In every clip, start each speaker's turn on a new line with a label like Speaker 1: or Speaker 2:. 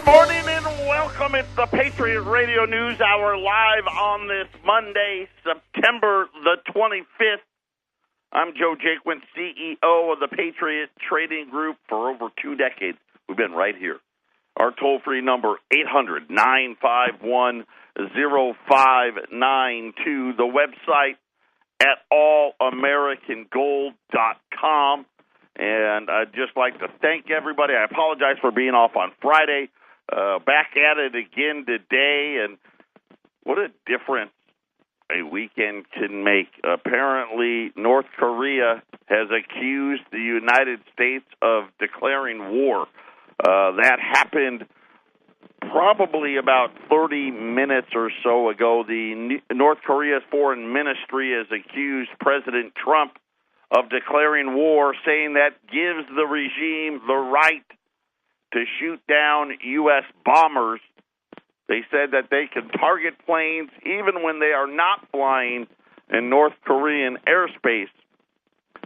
Speaker 1: Morning and welcome. It's the Patriot Radio News Hour live on this Monday, September the 25th. I'm Joe Jaquin, CEO of the Patriot Trading Group for over 2 decades. We've been right here. Our toll-free number, 800-951-0592. The website at allamericangold.com. And I'd just like to thank everybody. I apologize for being off on Friday. Back at it again today, and what a difference a weekend can make. Apparently, North Korea has accused the United States of declaring war. That happened probably about 30 minutes or so ago. The North Korea's foreign ministry has accused President Trump of declaring war, saying that gives the regime the right to shoot down U.S. bombers. They said that they can target planes even when they are not flying in North Korean airspace.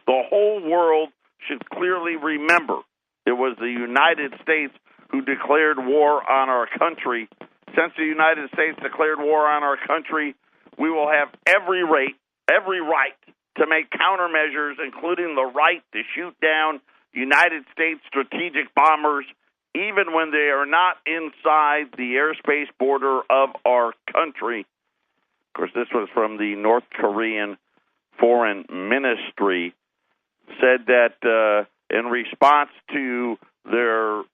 Speaker 1: The whole world should clearly remember it was the United States who declared war on our country. Since the United States declared war on our country, we will have every right to make countermeasures, including the right to shoot down United States strategic bombers even when they are not inside the airspace border of our country. Of course, this was from the North Korean Foreign Ministry, said that in response to their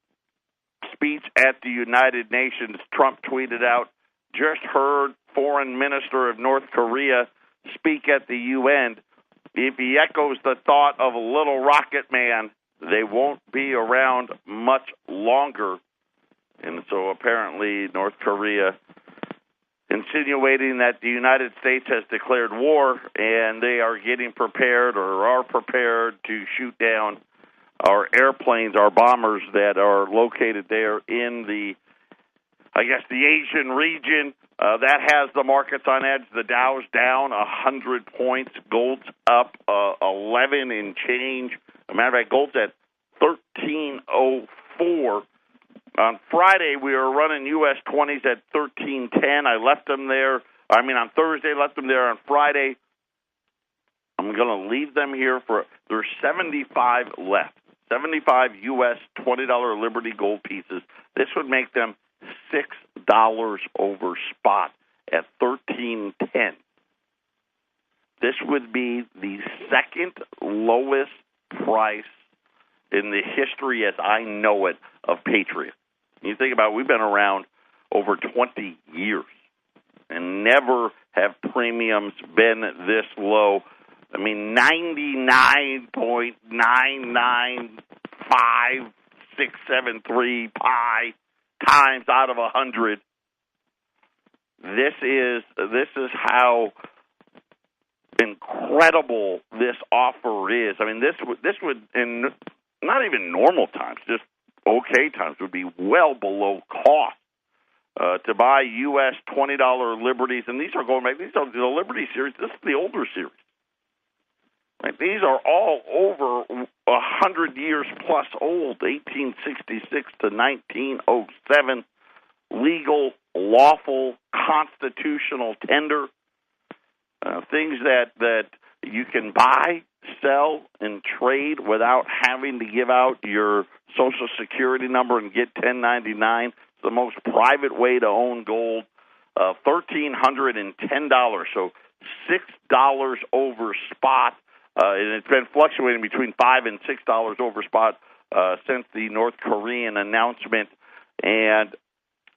Speaker 1: speech at the United Nations, Trump tweeted out, "Just heard Foreign Minister of North Korea speak at the UN. If he echoes the thought of a little rocket man, they won't be around much longer." And so apparently North Korea insinuating that the United States has declared war and they are getting prepared or are prepared to shoot down our airplanes, our bombers that are located there in the Asian region. That has the markets on edge. The Dow's down 100 points. Gold's up 11 and change. As a matter of fact, gold's at 1304. On Friday, we were running U.S. 20s at 1310. I left them there. On Thursday, left them there. On Friday, I'm going to leave them here there's 75 left. 75 U.S. $20 Liberty gold pieces. This would make them $6 over spot at 1310. This would be the second lowest price in the history as I know it of Patriot. You think about it, we've been around over 20 years and never have premiums been this low. 99.995673 pi times out of 100. This is how incredible this offer is. This would in not even normal times, just okay times, would be well below cost to buy U.S. $20 Liberties, and these are going back. These are the Liberty series. This is the older series. Right? These are all over 100 years plus old, 1866 to 1907, legal, lawful, constitutional tender, things that you can buy, sell, and trade without having to give out your Social Security number and get 1099. It's the most private way to own gold. $1,310, so $6 over spot. And it's been fluctuating between $5 and $6 over spot since the North Korean announcement. And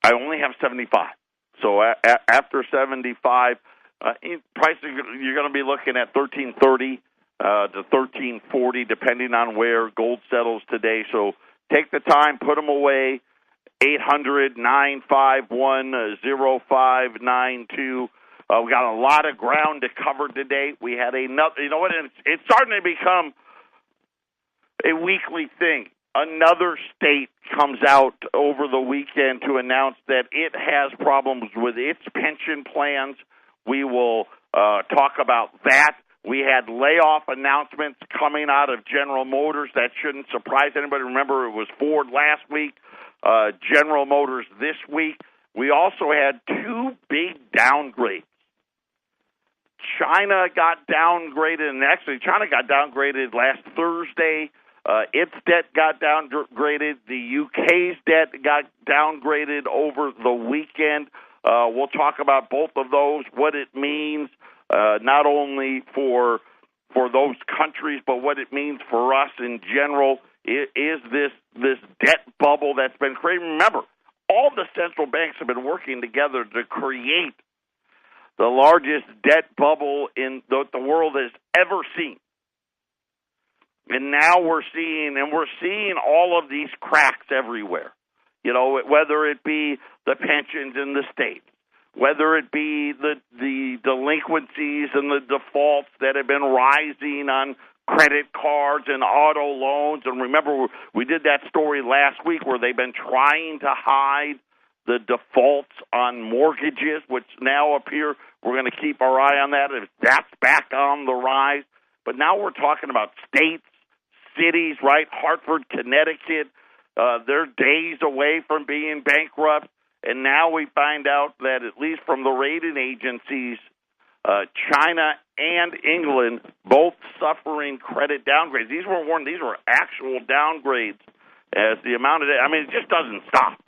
Speaker 1: I only have 75. So after 75, prices you're going to be looking at 1330 to 1340, depending on where gold settles today. So take the time, put them away. 800-951-0592. We got a lot of ground to cover today. We had another, it's starting to become a weekly thing. Another state comes out over the weekend to announce that it has problems with its pension plans. We will talk about that. We had layoff announcements coming out of General Motors. That shouldn't surprise anybody. Remember, it was Ford last week. General Motors this week. We also had two big downgrades. China got downgraded, and actually China got downgraded last Thursday. Its debt got downgraded. The UK's debt got downgraded over the weekend. We'll talk about both of those, what it means, not only for those countries, but what it means for us in general. Is this debt bubble that's been created? Remember, all the central banks have been working together to create the largest debt bubble in the world has ever seen. And now we're seeing all of these cracks everywhere. You know, whether it be the pensions in the states, whether it be the delinquencies and the defaults that have been rising on credit cards and auto loans. And remember, we did that story last week where they've been trying to hide the defaults on mortgages, which now appear we're going to keep our eye on that. That's back on the rise. But now we're talking about states, cities, right? Hartford, Connecticut, they're days away from being bankrupt. And now we find out that at least from the rating agencies, China and England both suffering credit downgrades. These were warned; these were actual downgrades. As the amount of it just doesn't stop,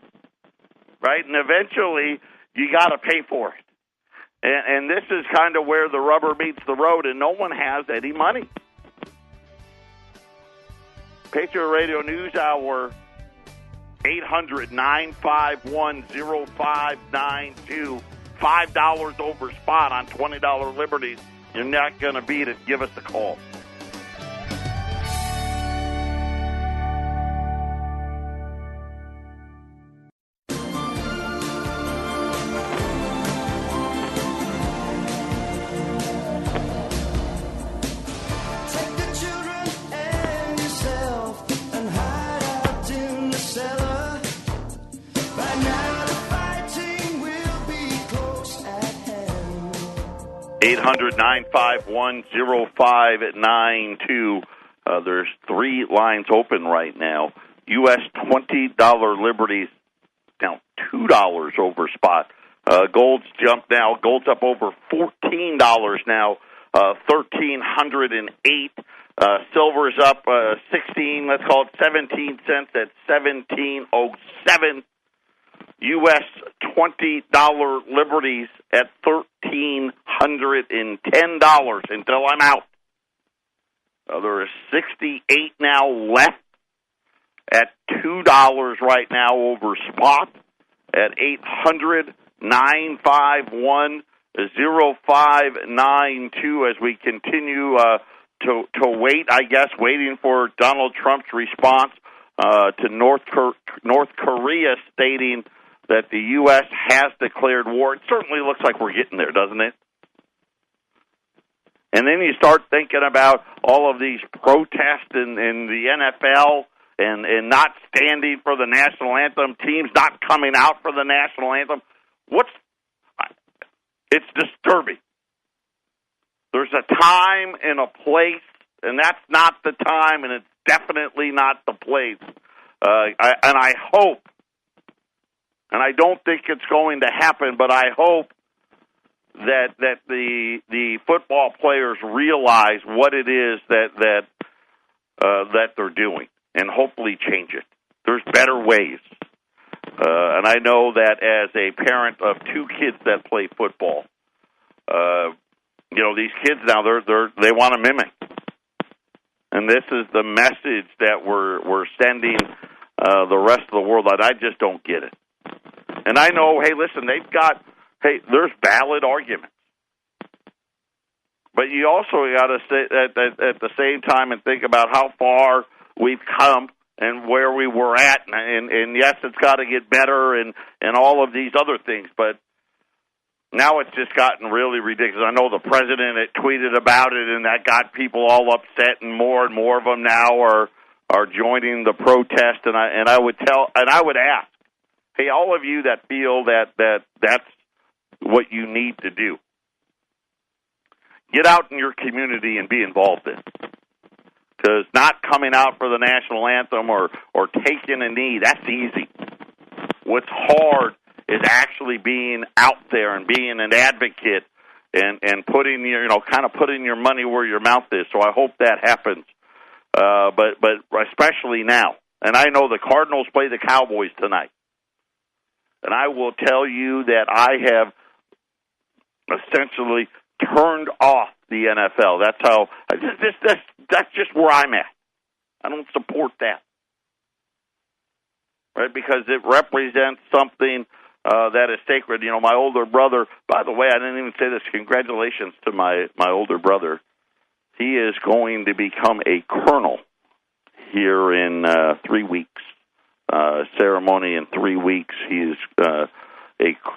Speaker 1: right? And eventually, you got to pay for it. And this is kind of where the rubber meets the road, and no one has any money. Patriot Radio News Hour, 800-951-0592. $5 over spot on $20 Liberties. You're not going to beat it. Give us a call. Eight 800-951-0592. There's three lines open right now. U.S. $20 Liberties down $2 over spot. Gold's jumped now. Gold's up over $14 now, 1,308. Silver's up 16. Let's call it 17 cents at 17.07. U.S. $20 Liberties at $1,310 until I'm out. There is 68 now left at $2 right now over spot at 800-951-0592 as we continue to wait, I guess, waiting for Donald Trump's response to North Korea stating that the U.S. has declared war. It certainly looks like we're getting there, doesn't it? And then you start thinking about all of these protests in the NFL and not standing for the national anthem, teams not coming out for the national anthem. It's disturbing. There's a time and a place, and that's not the time, and it's definitely not the place. I hope, and I don't think it's going to happen, but I hope that the football players realize what it is that they're doing, and hopefully change it. There's better ways, and I know that as a parent of two kids that play football, these kids now they want to mimic, and this is the message that we're sending the rest of the world. I just don't get it. And I know, hey, listen, there's valid arguments. But you also got to say at the same time and think about how far we've come and where we were at. And yes, it's got to get better and all of these other things. But now it's just gotten really ridiculous. I know the president had tweeted about it, and that got people all upset, and more of them now are joining the protest. And I would ask, hey, all of you that feel that's what you need to do, get out in your community and be involved in it. Because not coming out for the national anthem or taking a knee, that's easy. what's hard is actually being out there and being an advocate and putting your, kind of putting your money where your mouth is. So I hope that happens. But especially now. And I know the Cardinals play the Cowboys tonight. And I will tell you that I have essentially turned off the NFL. That's how that's just where I'm at. I don't support that, right? Because it represents something that is sacred. My older brother. By the way, I didn't even say this. Congratulations to my older brother. He is going to become a colonel here in 3 weeks. Ceremony in 3 weeks. He is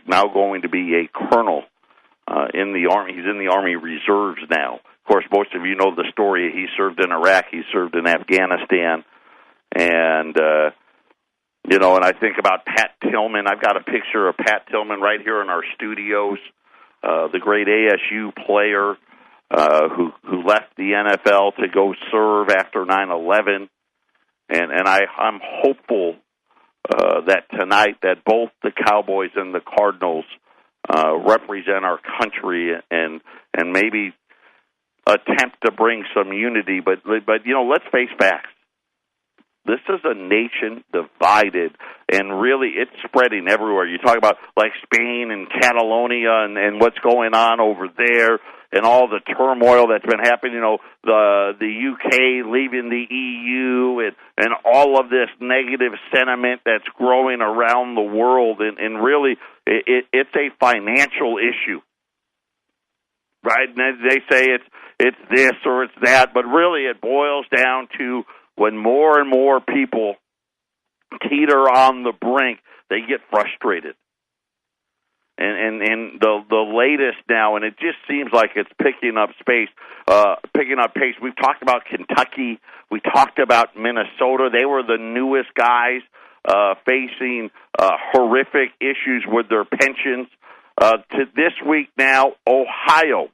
Speaker 1: now going to be a colonel in the Army. He's in the Army Reserves now. Of course, most of you know the story. He served in Iraq. He served in Afghanistan. And, and I think about Pat Tillman. I've got a picture of Pat Tillman right here in our studios, the great ASU player who left the NFL to go serve after 9/11. And I'm hopeful that tonight that both the Cowboys and the Cardinals represent our country and maybe attempt to bring some unity. But let's face facts. This is a nation divided, and really it's spreading everywhere. You talk about like Spain and Catalonia and what's going on over there, and all the turmoil that's been happening, the UK leaving the EU and all of this negative sentiment that's growing around the world. And really, it's a financial issue, right? And they say it's this or it's that, but really it boils down to when more and more people teeter on the brink, they get frustrated. And the latest now, and it just seems like it's picking up pace. We've talked about Kentucky. We talked about Minnesota. They were the newest guys facing horrific issues with their pensions. To this week now, Ohio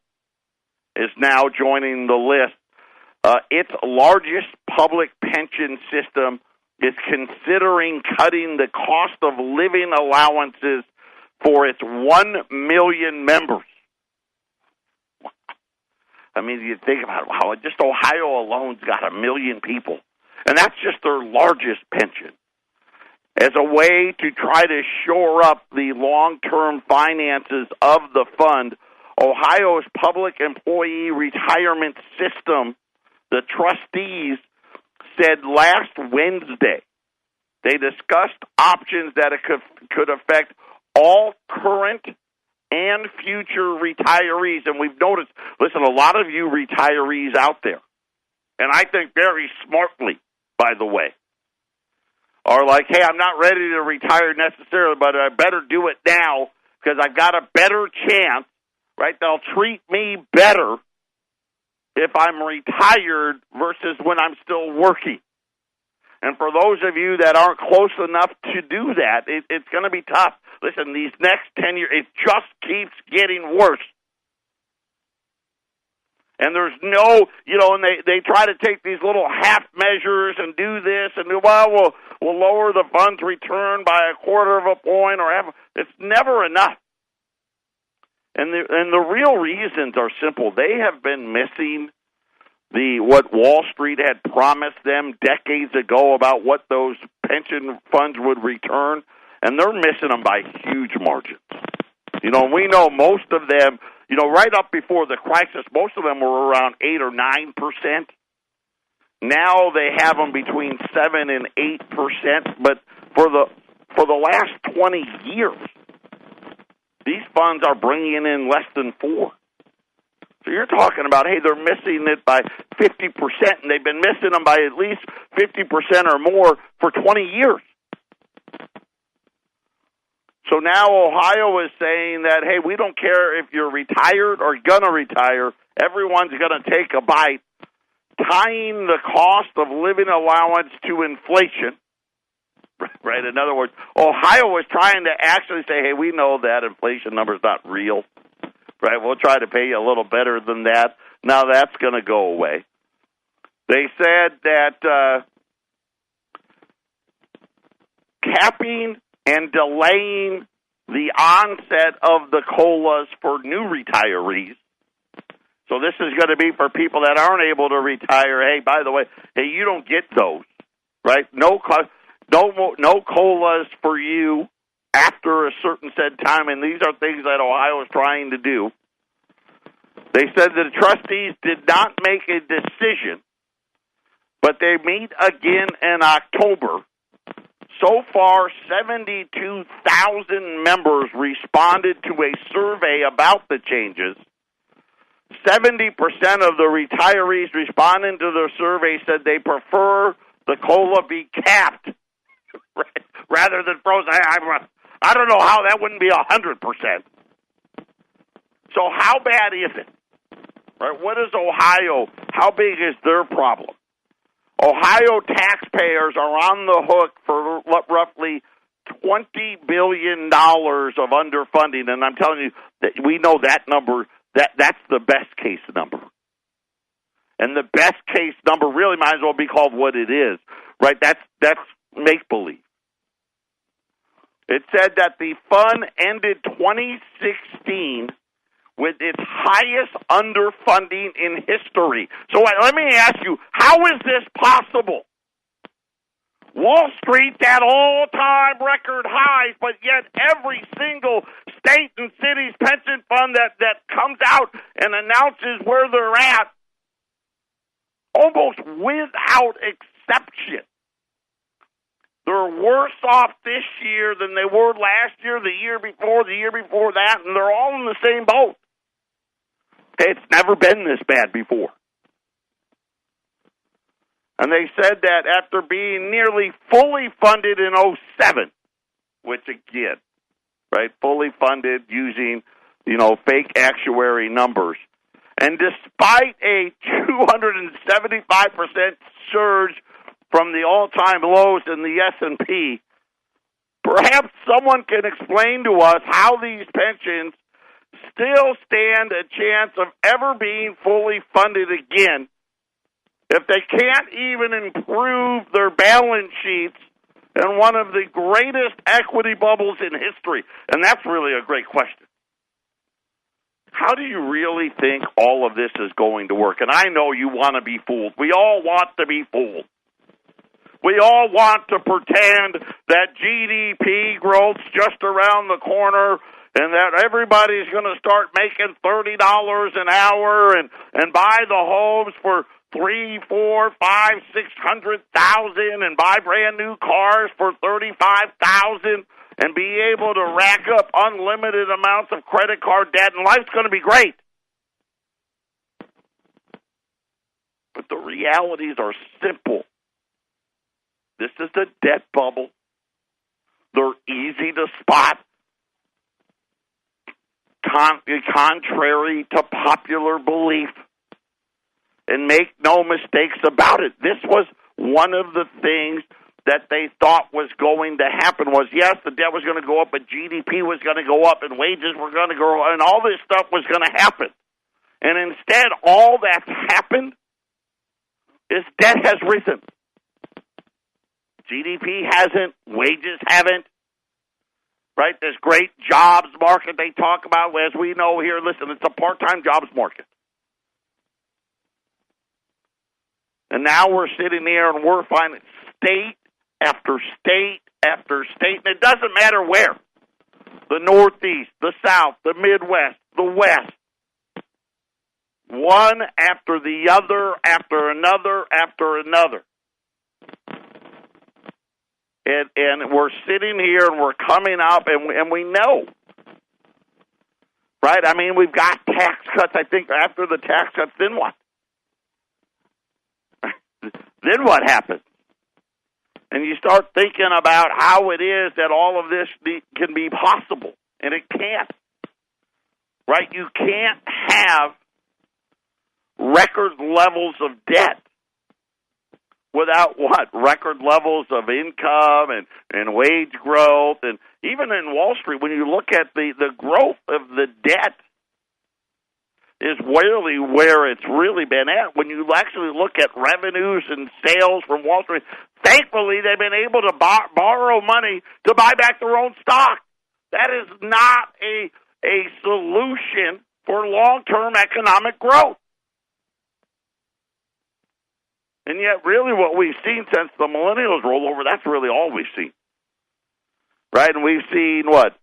Speaker 1: is now joining the list. Its largest public pension system is considering cutting the cost of living allowances for its 1 million members. I mean, you think about how just Ohio alone's got 1 million people, and that's just their largest pension. As a way to try to shore up the long-term finances of the fund, Ohio's public employee retirement system, the trustees, said last Wednesday they discussed options that it could affect all current and future retirees. And we've noticed, listen, a lot of you retirees out there, and I think very smartly, by the way, are like, hey, I'm not ready to retire necessarily, but I better do it now because I've got a better chance, right? They'll treat me better if I'm retired versus when I'm still working. And for those of you that aren't close enough to do that, it's going to be tough. Listen, these next 10 years, it just keeps getting worse. And there's no, and they try to take these little half measures and do this and we'll lower the fund's return by 1/4 point or half. It's never enough. And the real reasons are simple. They have been missing what Wall Street had promised them decades ago about what those pension funds would return, and they're missing them by huge margins. We know most of them, right up before the crisis, most of them were around 8 or 9%. Now they have them between 7 and 8%, but for the last 20 years, these funds are bringing in less than 4%. So you're talking about, hey, they're missing it by 50%, and they've been missing them by at least 50% or more for 20 years. So now Ohio is saying that, hey, we don't care if you're retired or going to retire. Everyone's going to take a bite, tying the cost of living allowance to inflation. Right? In other words, Ohio is trying to actually say, hey, we know that inflation number's not real. Right? We'll try to pay you a little better than that. Now that's going to go away. They said that capping and delaying the onset of the COLAs for new retirees. So this is going to be for people that aren't able to retire. Hey, by the way, hey, you don't get those, right? No COLAs for you after a certain said time, and these are things that Ohio is trying to do. They said that the trustees did not make a decision, but they meet again in October. So far, 72,000 members responded to a survey about the changes. 70% of the retirees responding to the survey said they prefer the COLA be capped rather than frozen. I don't know how that wouldn't be 100%. So how bad is it? Right? What is Ohio? How big is their problem? Ohio taxpayers are on the hook for roughly $20 billion of underfunding, and I'm telling you that we know that number. That's the best case number. And the best case number really might as well be called what it is, right? That's make-believe. It said that the fund ended 2016 with its highest underfunding in history. So let me ask you, how is this possible? Wall Street's at all-time record highs, but yet every single state and city's pension fund that comes out and announces where they're at, almost without exception, they're worse off this year than they were last year, the year before that, and they're all in the same boat. It's never been this bad before. And they said that after being nearly fully funded in 2007, which again, right, fully funded using, fake actuary numbers, and despite a 275% surge from the all-time lows in the S&P, perhaps someone can explain to us how these pensions still stand a chance of ever being fully funded again if they can't even improve their balance sheets in one of the greatest equity bubbles in history. And that's really a great question. How do you really think all of this is going to work? And I know you want to be fooled. We all want to be fooled. We all want to pretend that GDP growth's just around the corner and that everybody's going to start making $30 an hour and buy the homes for $300,000, $400,000, $500,000, $600,000 and buy brand new cars for $35,000 and be able to rack up unlimited amounts of credit card debt, and life's going to be great. But the realities are simple. This is a debt bubble. They're easy to spot. Contrary to popular belief. And make no mistakes about it. This was one of the things that they thought was going to happen was, yes, the debt was going to go up, but GDP was going to go up, and wages were going to go up, and all this stuff was going to happen. And instead, all that's happened is debt has risen. GDP hasn't, wages haven't, right? This great jobs market they talk about, as we know here, listen, it's a part-time jobs market. And now we're sitting here and we're finding state after state after state, and it doesn't matter where. The Northeast, the South, the Midwest, the West. One after the other, after another, after another. And we're sitting here and we're coming up and we know. Right? I mean, we've got tax cuts. I think after the tax cuts, then what? Then what happens? And you start thinking about how it is that all of this can be possible. And it can't. Right? You can't have record levels of debt without what? Record levels of income and wage growth. And even in Wall Street, when you look at the growth of the debt is really where it's really been at. When you actually look at revenues and sales from Wall Street, Thankfully, they've been able to borrow money to buy back their own stock. That is not a solution for long-term economic growth. And yet, really, what we've seen since the millennials rolled over, that's really all we've seen. Right? And we've seen what?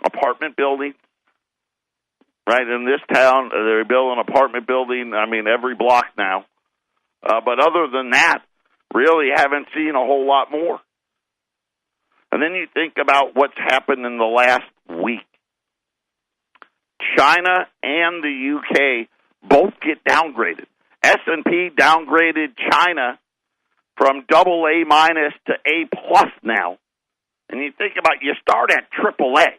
Speaker 1: Apartment building. Right? In this town, they're building an apartment building, every block now. But other than that, really haven't seen a whole lot more. And then you think about what's happened in the last week. China and the UK both get downgraded. S&P downgraded China from AA- to A+ now. And you think about, you start at AAA,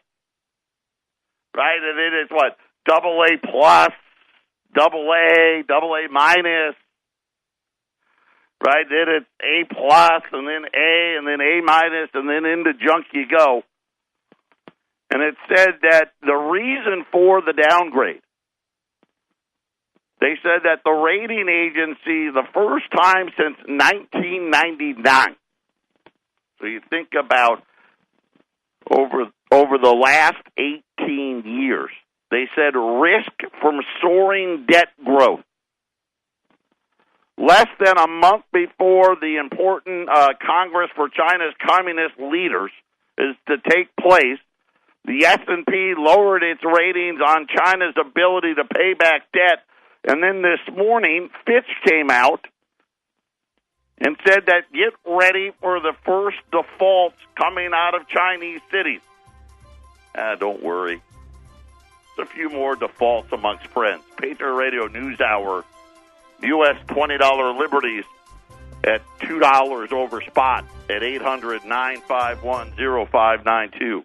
Speaker 1: right? And then it's what? AA+, AA-, right? Then it's A+, and then A, and then A-, and then into junk you go. And it said that the reason for the downgrade, they said that the rating agency, the first time since 1999, so you think about over the last 18 years, they said risk from soaring debt growth. Less than a month before the important Congress for China's communist leaders is to take place, the S&P lowered its ratings on China's ability to pay back debt. And then this morning, Fitch came out and said that get ready for the first defaults coming out of Chinese cities. Don't worry. There's a few more defaults amongst friends. Patriot Radio News Hour. U.S. $20 Liberties at $2 over spot at 800-951-0592.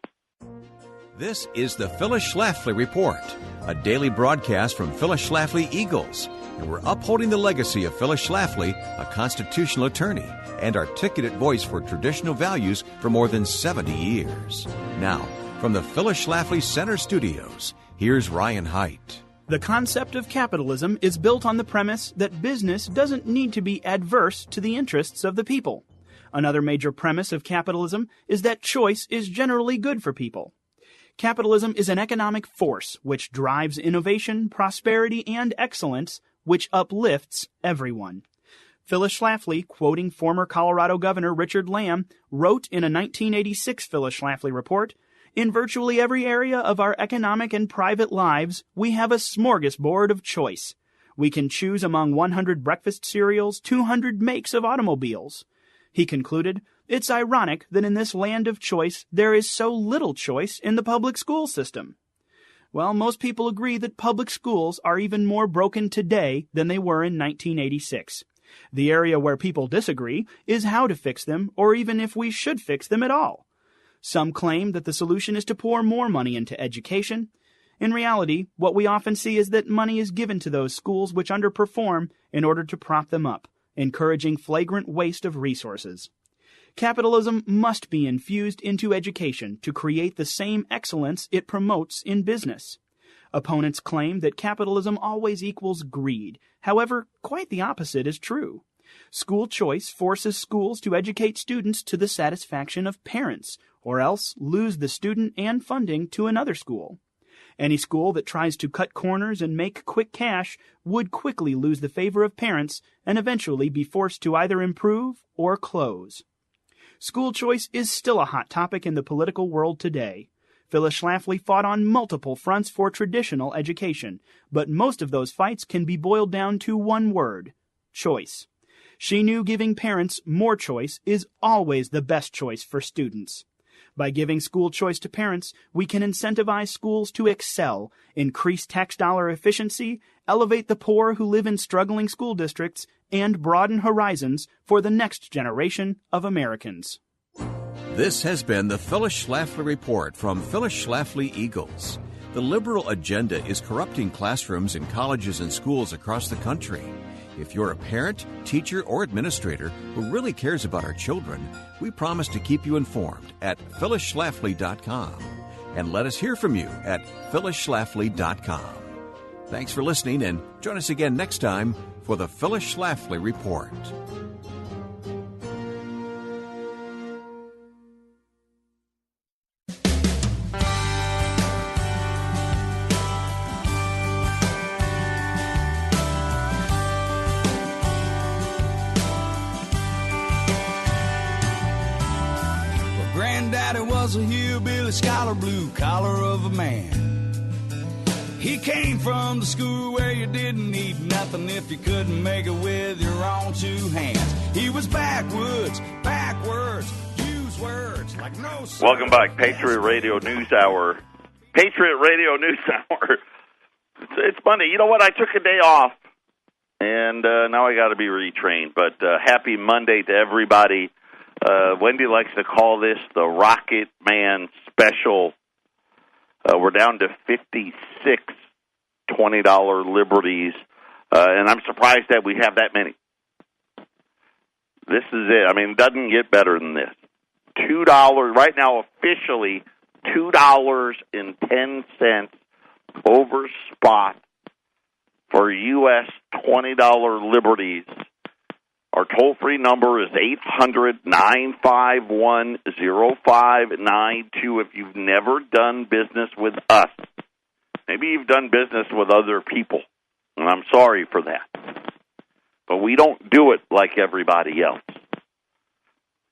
Speaker 2: This is the Phyllis Schlafly Report, a daily broadcast from Phyllis Schlafly Eagles. And we're upholding the legacy of Phyllis Schlafly, a constitutional attorney and articulate voice for traditional values for more than 70 years. Now, from the Phyllis Schlafly Center Studios, here's Ryan Haidt.
Speaker 3: The concept of capitalism is built on the premise that business doesn't need to be adverse to the interests of the people. Another major premise of capitalism is that choice is generally good for people. Capitalism is an economic force which drives innovation, prosperity, and excellence, which uplifts everyone. Phyllis Schlafly, quoting former Colorado Governor Richard Lamb, wrote in a 1986 Phyllis Schlafly report, "In virtually every area of our economic and private lives, we have a smorgasbord of choice. We can choose among 100 breakfast cereals, 200 makes of automobiles." He concluded, "It's ironic that in this land of choice, there is so little choice in the public school system." Well, most people agree that public schools are even more broken today than they were in 1986. The area where people disagree is how to fix them, or even if we should fix them at all. Some claim that the solution is to pour more money into education. In reality, what we often see is that money is given to those schools which underperform in order to prop them up, encouraging flagrant waste of resources. Capitalism must be infused into education to create the same excellence it promotes in business. Opponents claim that capitalism always equals greed. However, quite the opposite is true. School choice forces schools to educate students to the satisfaction of parents, or else lose the student and funding to another school. Any school that tries to cut corners and make quick cash would quickly lose the favor of parents and eventually be forced to either improve or close. School choice is still a hot topic in the political world today. Phyllis Schlafly fought on multiple fronts for traditional education, but most of those fights can be boiled down to one word: choice. She knew giving parents more choice is always the best choice for students. By giving school choice to parents, we can incentivize schools to excel, increase tax dollar efficiency, elevate the poor who live in struggling school districts, and broaden horizons for the next generation of Americans.
Speaker 2: This has been the Phyllis Schlafly Report from Phyllis Schlafly Eagles. The liberal agenda is corrupting classrooms in colleges and schools across the country. If you're a parent, teacher, or administrator who really cares about our children, we promise to keep you informed at phyllisschlafly.com. And let us hear from you at phyllisschlafly.com. Thanks for listening, and join us again next time for the Phyllis Schlafly Report.
Speaker 4: Granddaddy was a hillbilly scholar, blue collar of a man. He came from the school where you didn't need nothing if you couldn't make it with your own two hands. He was backwards, use words like no...
Speaker 1: Welcome back, Patriot Radio News Hour. Patriot Radio News Hour. It's Monday. You know what? I took a day off, and now I got to be retrained. But happy Monday to everybody. Wendy likes to call this the Rocket Man Special. We're down to 56 $20 Liberties, and I'm surprised that we have that many. This is it. I mean, it doesn't get better than this. $2, right now officially, $2.10 over spot for U.S. $20 Liberties. Our toll-free number is 800-951-0592 if you've never done business with us. Maybe you've done business with other people, and I'm sorry for that. But we don't do it like everybody else.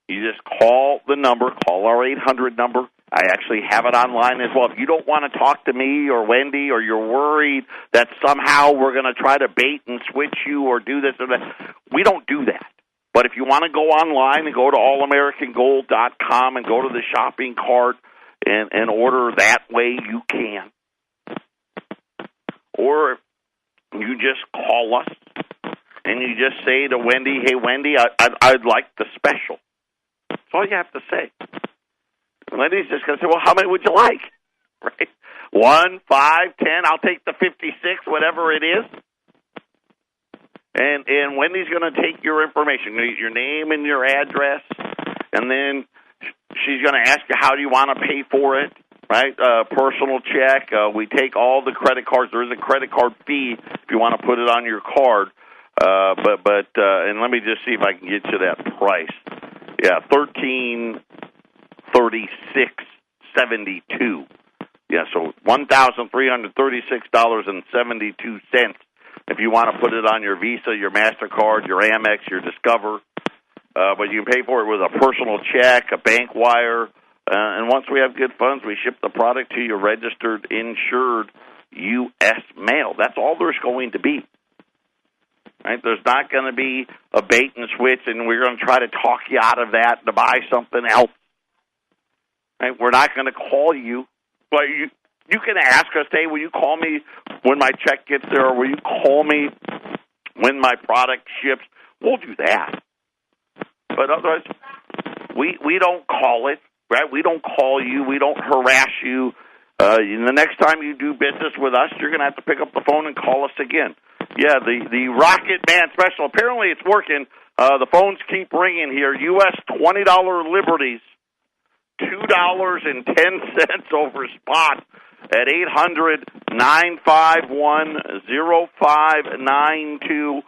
Speaker 1: You just call the number, call our 800 number. I actually have it online as well. If you don't want to talk to me or Wendy, or you're worried that somehow we're going to try to bait and switch you or do this or that, we don't do that. But if you want to go online and go to allamericangold.com and go to the shopping cart and order that way, you can. Or you just call us and you just say to Wendy, hey, Wendy, I'd like the special. That's all you have to say. Wendy's just going to say, well, how many would you like? Right? 1, 5, 10, I'll take the 56, whatever it is. And Wendy's going to take your information, your name and your address, and then she's going to ask you how do you want to pay for it, right? Personal check. We take all the credit cards. There is a credit card fee if you want to put it on your card. But and let me just see if I can get you that price. Yeah, $1,336.72. Yeah, so $1,336.72. If you want to put it on your Visa, your MasterCard, your Amex, your Discover. But you can pay for it with a personal check, a bank wire. And once we have good funds, we ship the product to your registered, insured U.S. mail. That's all there's going to be. Right? There's not going to be a bait and switch, and we're going to try to talk you out of that to buy something else. Right? We're not going to call you. But you can ask us, hey, will you call me when my check gets there, or will you call me when my product ships? We'll do that. But otherwise, we don't call it, right? We don't call you. We don't harass you. The next time you do business with us, you're going to have to pick up the phone and call us again. Yeah, the Rocket Man Special. Apparently it's working. The phones keep ringing here. U.S. $20 Liberties, $2.10 over spot at 800-951-0592.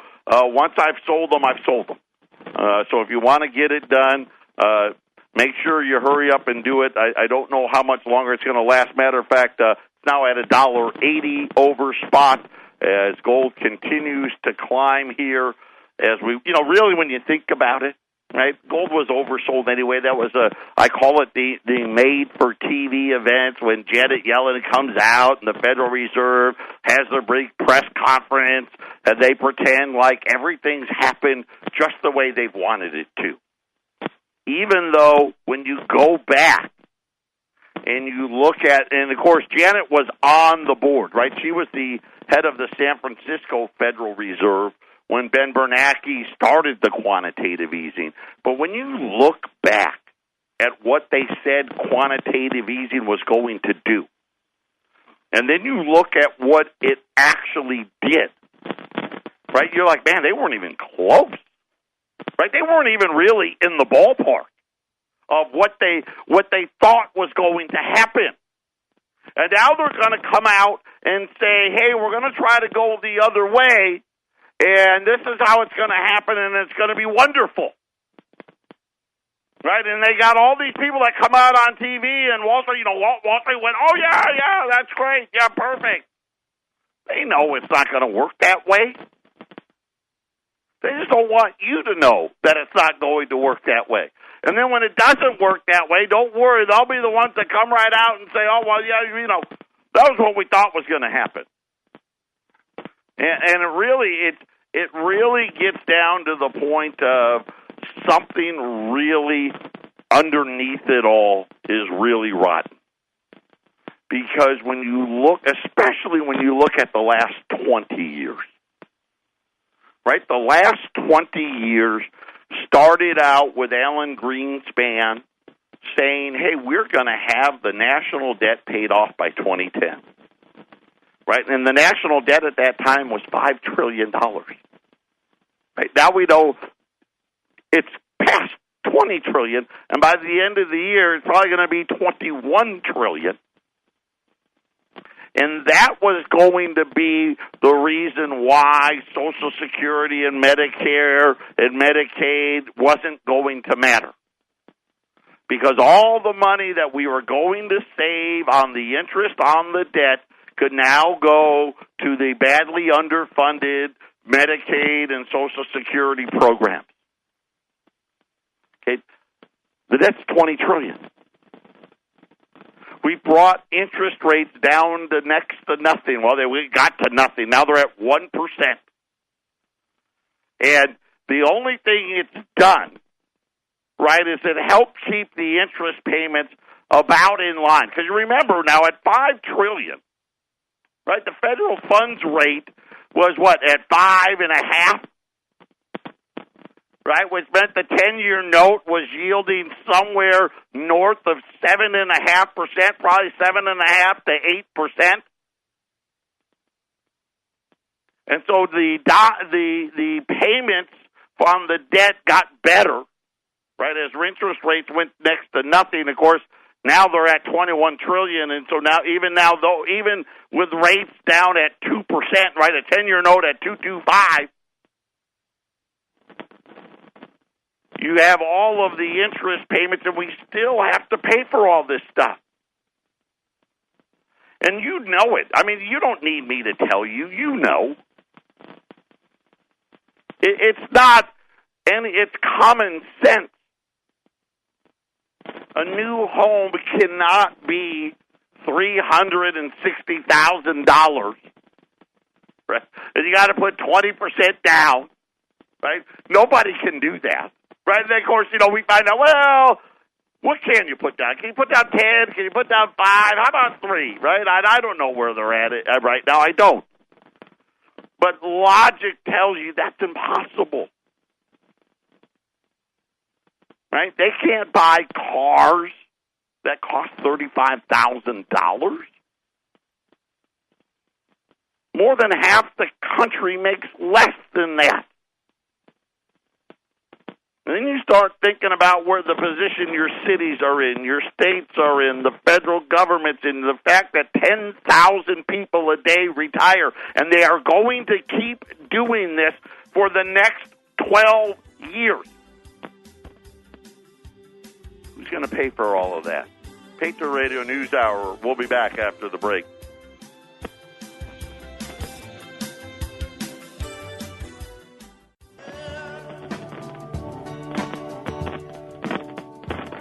Speaker 1: Once I've sold them, I've sold them. So if you want to get it done, make sure you hurry up and do it. I don't know how much longer it's going to last. Matter of fact, it's now at $1.80 over spot as gold continues to climb here. As we, really when you think about it, right? Gold was oversold anyway. That was I call it the made-for-TV events when Janet Yellen comes out and the Federal Reserve has their big press conference and they pretend like everything's happened just the way they've wanted it to. Even though when you go back and you look at, and of course Janet was on the board, right? She was the head of the San Francisco Federal Reserve when Ben Bernanke started the quantitative easing. But when you look back at what they said quantitative easing was going to do, and then you look at what it actually did, right? You're like, man, they weren't even close, right? They weren't even really in the ballpark of what they thought was going to happen. And now they're going to come out and say, hey, we're going to try to go the other way, and this is how it's going to happen, and it's going to be wonderful. Right? And they got all these people that come out on TV, and Wall Street went, oh, yeah, that's great. Yeah, perfect. They know it's not going to work that way. They just don't want you to know that it's not going to work that way. And then when it doesn't work that way, don't worry. They'll be the ones that come right out and say, oh, well, yeah, that was what we thought was going to happen. And it really gets down to the point of something really underneath it all is really rotten. Because when you look, especially when you look at the last 20 years, right? The last 20 years started out with Alan Greenspan saying, hey, we're going to have the national debt paid off by 2010. Right? And the national debt at that time was $5 trillion. Right? Now we know it's past $20 trillion, and by the end of the year, it's probably going to be $21 trillion. And that was going to be the reason why Social Security and Medicare and Medicaid wasn't going to matter. Because all the money that we were going to save on the interest on the debt could now go to the badly underfunded Medicaid and Social Security programs. Okay, the debt's $20 trillion. We brought interest rates down to next to nothing. Well, we got to nothing. Now they're at 1%. And the only thing it's done, right, is it helped keep the interest payments about in line. Because you remember now at $5 trillion, right, the federal funds rate was what, at 5.5%? Right, which meant the 10-year note was yielding somewhere north of 7.5%, probably 7.5% to 8%. And so the payments from the debt got better, right, as interest rates went next to nothing. Of course, now they're at $21 trillion, and so even with rates down at 2%, right, a 10-year note at 2.25%. You have all of the interest payments, and we still have to pay for all this stuff. And you know it. I mean, you don't need me to tell you. You know. It's not, and it's common sense. A new home cannot be $360,000. Right? And you got to put 20% down. Right? Nobody can do that. Right, and then, of course, we find out, well, what can you put down? Can you put down 10? Can you put down 5? How about 3? Right? I don't know where they're at right now. I don't. But logic tells you that's impossible. Right? They can't buy cars that cost $35,000. More than half the country makes less than that. And then you start thinking about where the position your cities are in, your states are in, the federal government's in, the fact that 10,000 people a day retire, and they are going to keep doing this for the next 12 years. Who's going to pay for all of that? Patriot Radio News Hour. We'll be back after the break.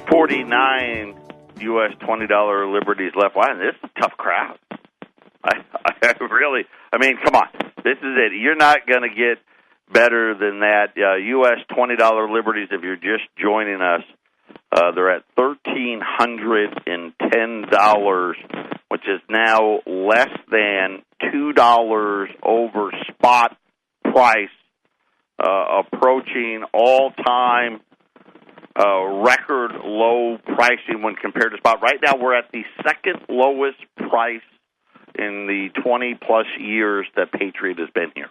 Speaker 1: $49 U.S. $20 liberties left. Wow, this is a tough crowd. I mean, come on. This is it. You're not going to get better than that. U.S. $20 liberties, if you're just joining us, they're at $1,310, which is now less than $2 over spot price, approaching all-time record low pricing when compared to spot. Right now, we're at the second lowest price in the 20-plus years that Patriot has been here.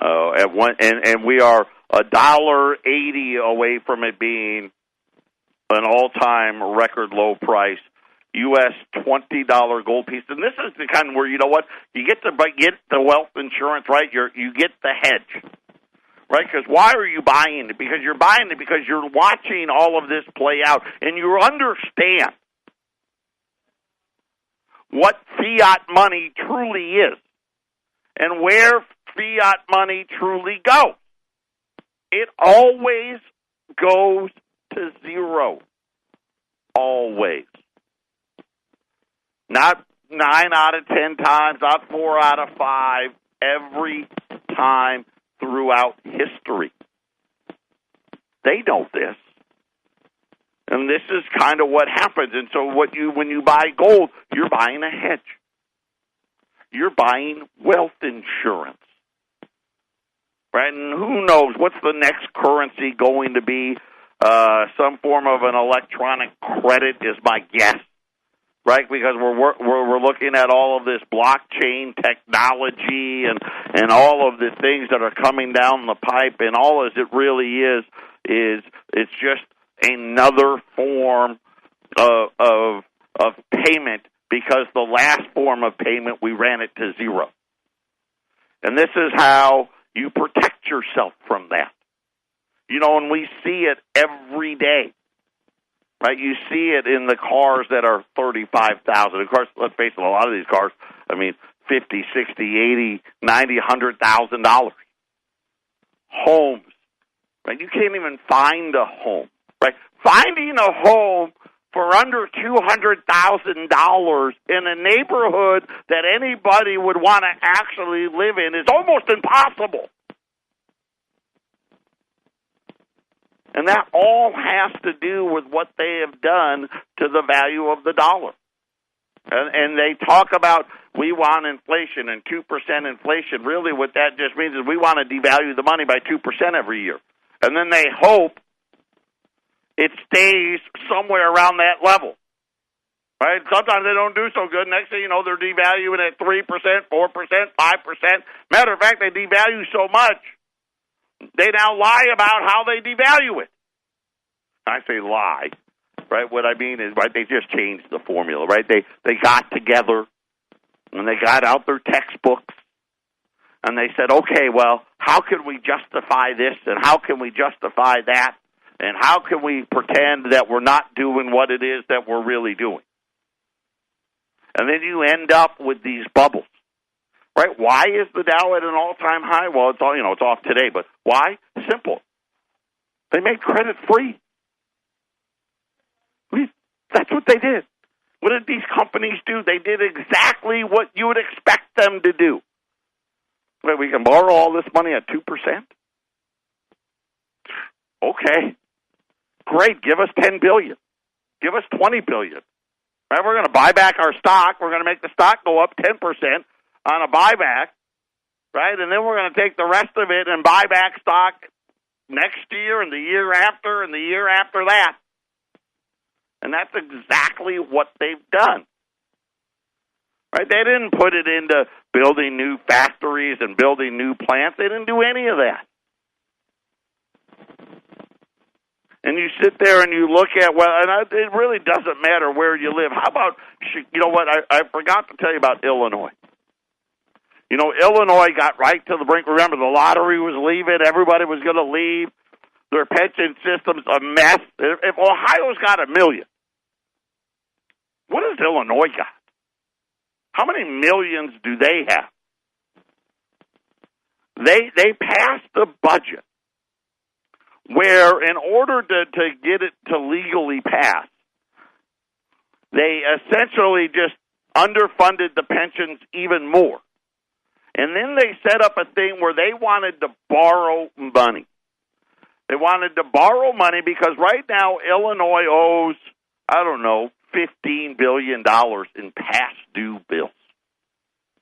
Speaker 1: And we are $1.80 away from it being an all-time record low price U.S. $20 gold piece. And this is the kind where, you know what, you get the wealth insurance, right? You get the hedge, right? Because why are you buying it? Because you're buying it because you're watching all of this play out, and you understand what fiat money truly is and where fiat money truly goes. It always goes to zero. Always. Not 9 out of 10 times, not 4 out of 5, every time throughout history. They know this. And this is kind of what happens. And so when you buy gold, you're buying a hedge. You're buying wealth insurance. Right? And who knows, what's the next currency going to be? Some form of an electronic credit is my guess. Right, because we're looking at all of this blockchain technology and all of the things that are coming down the pipe, and all as it really is it's just another form of payment, because the last form of payment we ran it to zero, and this is how you protect yourself from that. You know, and we see it every day. Right, you see it in the cars that are $35,000. Of course, let's face it, a lot of these cars, I mean, $50,000, $60,000, $80,000, $90,000, $100,000. Homes, right? You can't even find a home, right? Finding a home for under $200,000 in a neighborhood that anybody would want to actually live in is almost impossible. And that all has to do with what they have done to the value of the dollar. And they talk about we want inflation and 2% inflation. Really what that just means is we want to devalue the money by 2% every year. And then they hope it stays somewhere around that level. Right? Sometimes they don't do so good. Next thing you know, they're devaluing at 3%, 4%, 5%. Matter of fact, they devalue so much, they now lie about how they devalue it. I say lie, right? What I mean is, right, they just changed the formula, right? They got together and they got out their textbooks and they said, okay, well, how can we justify this and how can we justify that and how can we pretend that we're not doing what it is that we're really doing? And then you end up with these bubbles. Right? Why is the Dow at an all-time high? Well, it's off today, but why? Simple. They made credit free. That's what they did. What did these companies do? They did exactly what you would expect them to do. Well, we can borrow all this money at 2%? Okay. Great. Give us $10 billion. Give us $20 billion. Right? We're going to buy back our stock. We're going to make the stock go up 10%. On a buyback, right? And then we're going to take the rest of it and buy back stock next year and the year after and the year after that. And that's exactly what they've done. Right? They didn't put it into building new factories and building new plants. They didn't do any of that. And you sit there and you look at, it really doesn't matter where you live. How about, you know what, I forgot to tell you about Illinois. You know, Illinois got right to the brink. Remember, the lottery was leaving. Everybody was going to leave. Their pension system's a mess. If Ohio's got 1 million, what does Illinois got? How many millions do they have? They passed a budget where, in order to get it to legally pass, they essentially just underfunded the pensions even more. And then they set up a thing where they wanted to borrow money. They wanted to borrow money because right now Illinois owes, $15 billion in past due bills.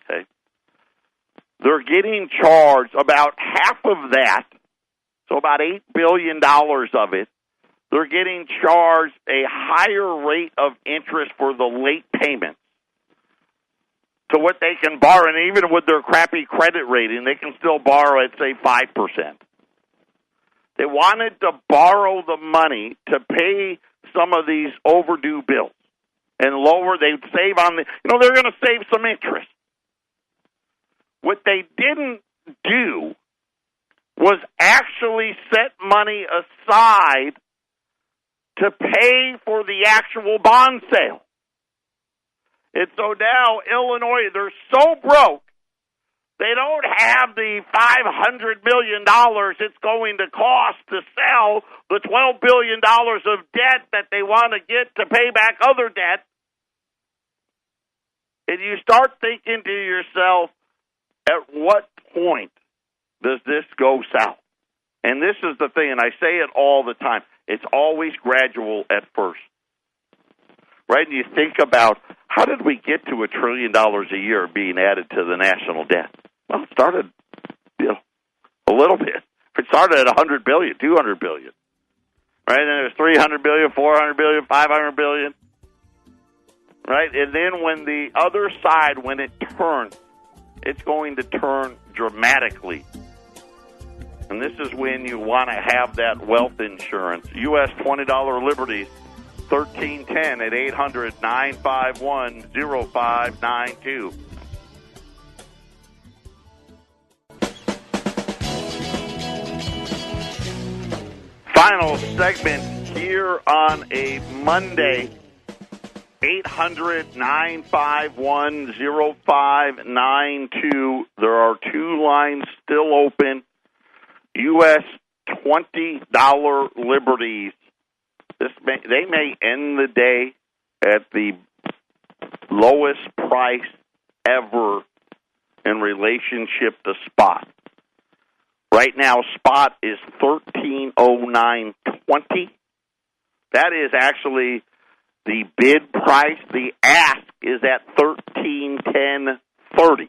Speaker 1: Okay? They're getting charged about half of that, so about $8 billion of it. They're getting charged a higher rate of interest for the late payments to what they can borrow, and even with their crappy credit rating, they can still borrow at, say, 5%. They wanted to borrow the money to pay some of these overdue bills. and lower. They'd save on the, they're going to save some interest. What they didn't do was actually set money aside to pay for the actual bond sale. And so now Illinois, they're so broke, they don't have the $500 million it's going to cost to sell the $12 billion of debt that they want to get to pay back other debt. And you start thinking to yourself, at what point does this go south? And this is the thing, and I say it all the time, it's always gradual at first. Right? And you think about, how did we get to $1 trillion a year being added to the national debt? Well, it started, a little bit. It started at $100 billion, $200 billion. Right? And it was $300 billion, $400 billion, $500 billion. Right? And then when the other side, when it turns, it's going to turn dramatically. And this is when you want to have that wealth insurance. U.S. $20 Liberties, 1310 at 800-951-0592. Final segment here on a Monday. 800-951-0592. There are two lines still open. U.S. $20 Liberties. They may end the day at the lowest price ever in relationship to spot. Right now, spot is $13.0920. That is actually the bid price. The ask is at $13.1030.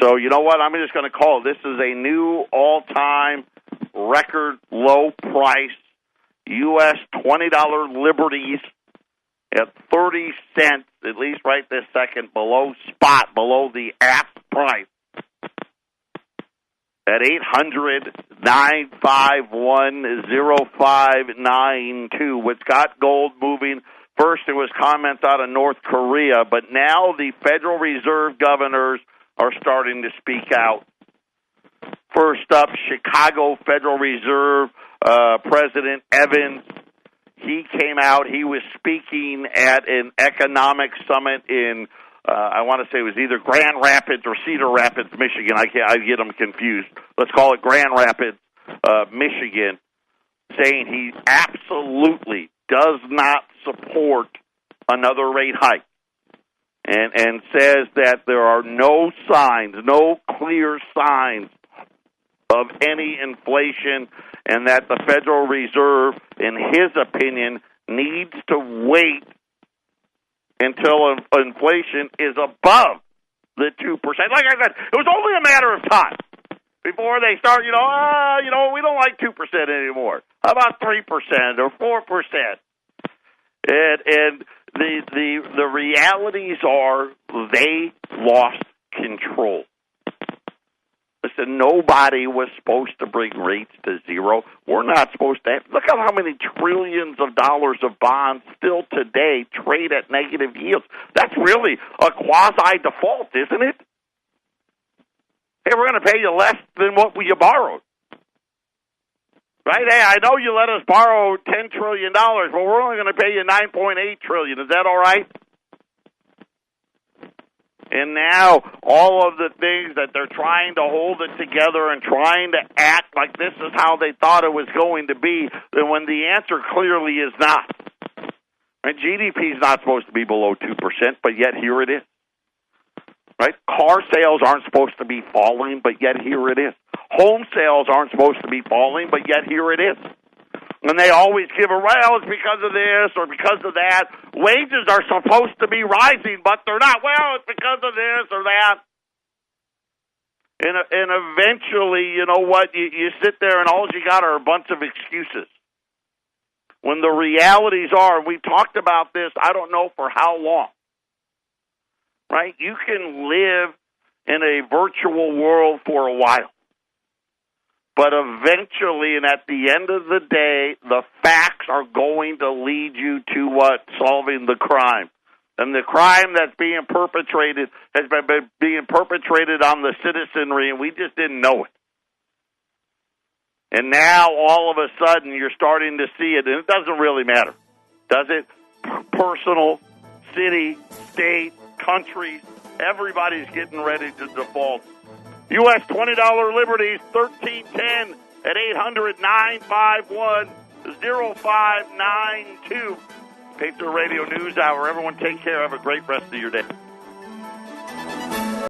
Speaker 1: So you know what? I'm just going to call it. This is a new all-time record low price U.S. $20 Liberties at 30 cents, at least right this second, below spot, below the ask price. At 800-951-0592. With Scott Gold moving, first it was comments out of North Korea, but now the Federal Reserve governors are starting to speak out. First up, Chicago Federal Reserve President Evans. He came out. He was speaking at an economic summit in, I want to say it was either Grand Rapids or Cedar Rapids, Michigan. I get them confused. Let's call it Grand Rapids, Michigan, saying he absolutely does not support another rate hike. And says that there are no signs, no clear signs of any inflation, and that the Federal Reserve, in his opinion, needs to wait until inflation is above the 2%. Like I said, it was only a matter of time before they start, we don't like 2% anymore. How about 3% or 4%? And the realities are they lost control. Listen, nobody was supposed to bring rates to zero. We're not supposed to have. Look at how many trillions of dollars of bonds still today trade at negative yields. That's really a quasi-default, isn't it? Hey, we're going to pay you less than what you borrowed. Right? Hey, I know you let us borrow $10 trillion, but we're only going to pay you $9.8 trillion. Is that all right? And now all of the things that they're trying to hold it together and trying to act like this is how they thought it was going to be, and when the answer clearly is not. And GDP is not supposed to be below 2%, but yet here it is. Right? Car sales aren't supposed to be falling, but yet here it is. Home sales aren't supposed to be falling, but yet here it is. And they always give it's because of this or because of that. Wages are supposed to be rising, but they're not. Well, it's because of this or that. And eventually, you know what? You sit there and all you got are a bunch of excuses. When the realities are, we talked about this, I don't know for how long. Right? You can live in a virtual world for a while. But eventually, and at the end of the day, the facts are going to lead you to what? Solving the crime. And the crime that's being perpetrated has been being perpetrated on the citizenry, and we just didn't know it. And now, all of a sudden, you're starting to see it, and it doesn't really matter, does it? Personal, city, state, countries, everybody's getting ready to default. U.S. $20 Liberties, 1310 at 800-951-0592. Patriot Radio News Hour. Everyone take care. Have a great rest of your day.